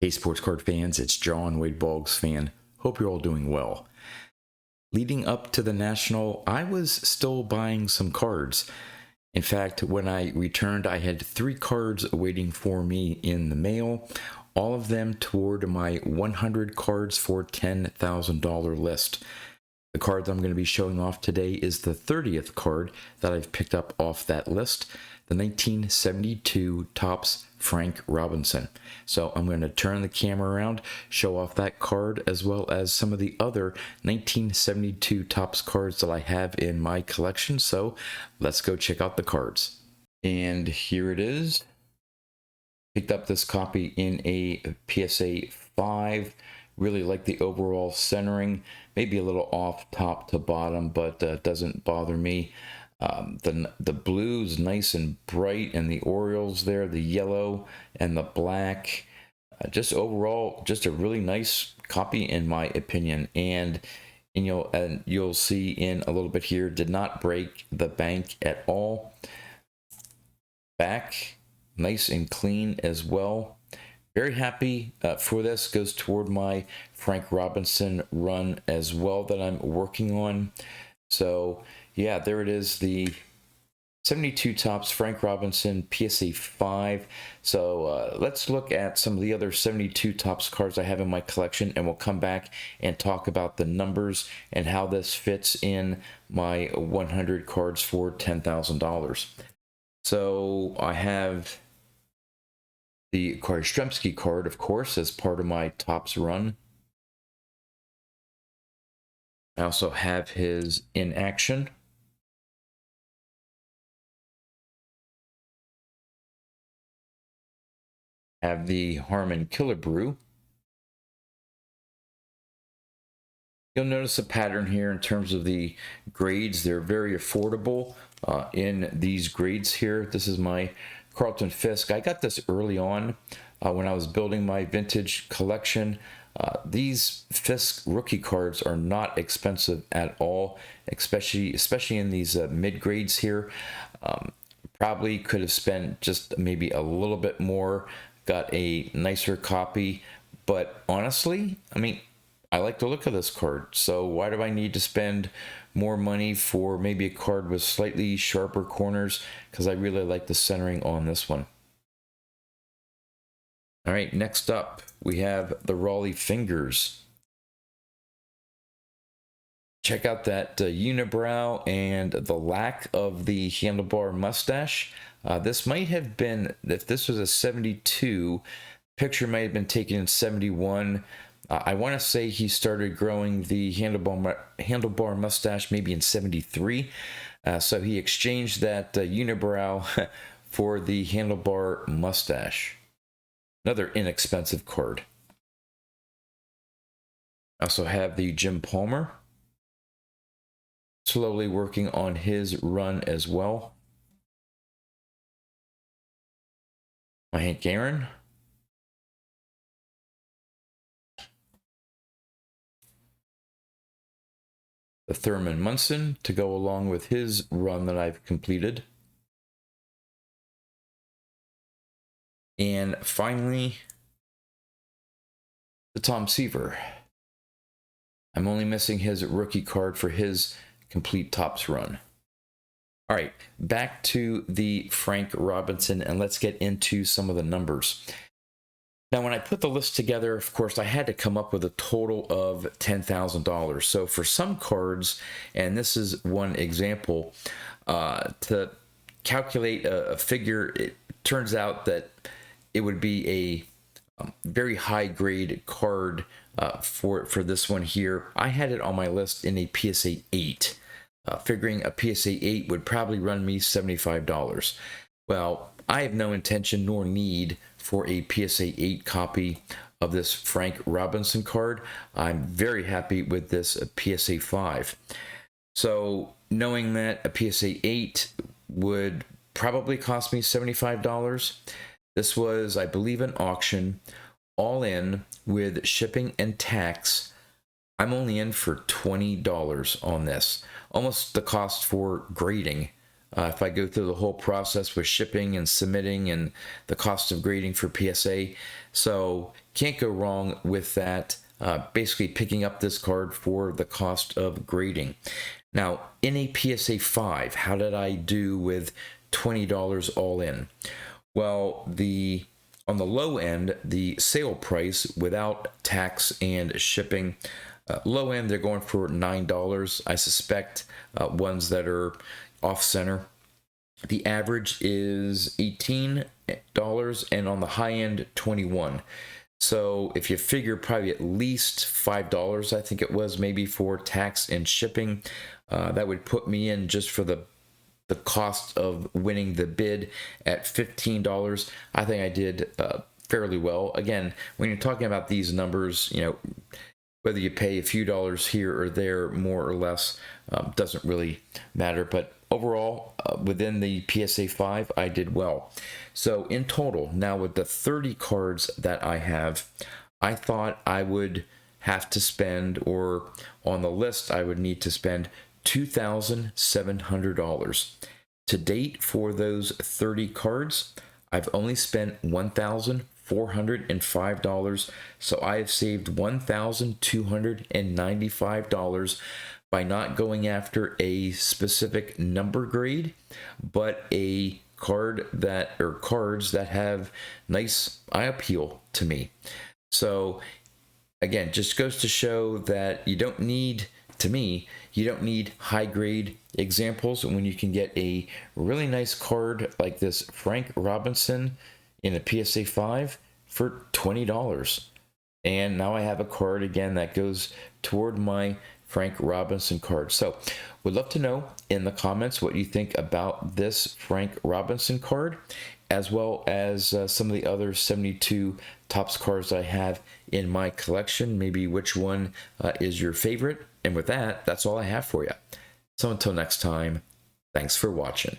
Hey, sports card fans, it's John Wade Boggs fan. Hope you're all doing well. Leading up to the National, I was still buying some cards. In fact, when I returned, I had 3 cards waiting for me in the mail, all of them toward my 100 cards for $10,000 list. The card that I'm going to be showing off today is the 30th card that I've picked up off that list, the 1972 Topps Frank Robinson. So I'm going to turn the camera around, show off that card, as well as some of the other 1972 Topps cards that I have in my collection. So let's go check out the cards. And here it is. Picked up this copy in a PSA 5. Really like the overall centering, maybe a little off top to bottom, but doesn't bother me. The blue's nice and bright, and the Orioles there, the yellow and the black. Just overall, just a really nice copy in my opinion. And you'll see in a little bit here, did not break the bank at all. Back, nice and clean as well. Very happy for this. Goes toward my Frank Robinson run as well that I'm working on. So yeah, there it is, the 72 Topps Frank Robinson PSA 5. So let's look at some of the other 72 Topps cards I have in my collection, and we'll come back and talk about the numbers and how this fits in my 100 cards for $10,000. So I have the Yastrzemski card, of course, as part of my Topps run. I also have his in action. Have the Harmon Killebrew. You'll notice a pattern here in terms of the grades. They're very affordable in these grades here. This is my Carlton Fisk. I got this early on when I was building my vintage collection. These Fisk rookie cards are not expensive at all, especially in these mid grades here. Probably could have spent just maybe a little bit more, got a nicer copy, but honestly, I mean, I like the look of this card, so why do I need to spend more money for maybe a card with slightly sharper corners? Because I really like the centering on this one. All right, next up, we have the Raleigh Fingers. Check out that unibrow and the lack of the handlebar mustache. This might have been, if this was a 72, picture might have been taken in 71. I want to say he started growing the handlebar mustache maybe in 73. So he exchanged that unibrow for the handlebar mustache. Another inexpensive card. I also have the Jim Palmer. Slowly working on his run as well. My Hank Aaron. The Thurman Munson to go along with his run that I've completed. And finally, the Tom Seaver. I'm only missing his rookie card for his complete Topps run. All right, back to the Frank Robinson, and let's get into some of the numbers. Now, when I put the list together, of course, I had to come up with a total of $10,000. So for some cards, and this is one example, to calculate a figure, it turns out that it would be a very high grade card for this one here. I had it on my list in a PSA 8. Figuring a PSA 8 would probably run me $75. Well, I have no intention nor need for a PSA 8 copy of this Frank Robinson card. I'm very happy with this PSA 5. So knowing that a PSA 8 would probably cost me $75, this was, I believe, an auction, all in with shipping and tax. I'm only in for $20 on this. Almost the cost for grading if I go through the whole process with shipping and submitting and the cost of grading for PSA. So can't go wrong with that. Basically picking up this card for the cost of grading. Now, in a PSA 5, how did I do with $20 all in? Well, on the low end, the sale price without tax and shipping, low end, they're going for $9. I suspect ones that are off center. The average is $18, and on the high end, $21. So if you figure probably at least $5, I think it was, maybe for tax and shipping, that would put me in just for the cost of winning the bid at $15. I think I did fairly well. Again, when you're talking about these numbers, you know, whether you pay a few dollars here or there, more or less, doesn't really matter. But overall, within the PSA 5, I did well. So in total, now with the 30 cards that I have, I thought I would have to spend, or on the list, I would need to spend $2,700. To date, for those 30 cards, I've only spent $1,405, so I have saved $1,295 by not going after a specific number grade, but a card that, or cards that have nice eye appeal to me. So again, just goes to show that you don't need, to me, you don't need high grade examples when you can get a really nice card like this Frank Robinson in a PSA 5 for $20. And now I have a card again that goes toward my Frank Robinson card. So would love to know in the comments what you think about this Frank Robinson card, as well as some of the other 72 Topps cards I have in my collection. Maybe which one is your favorite. And with that, that's all I have for you. So until next time, thanks for watching.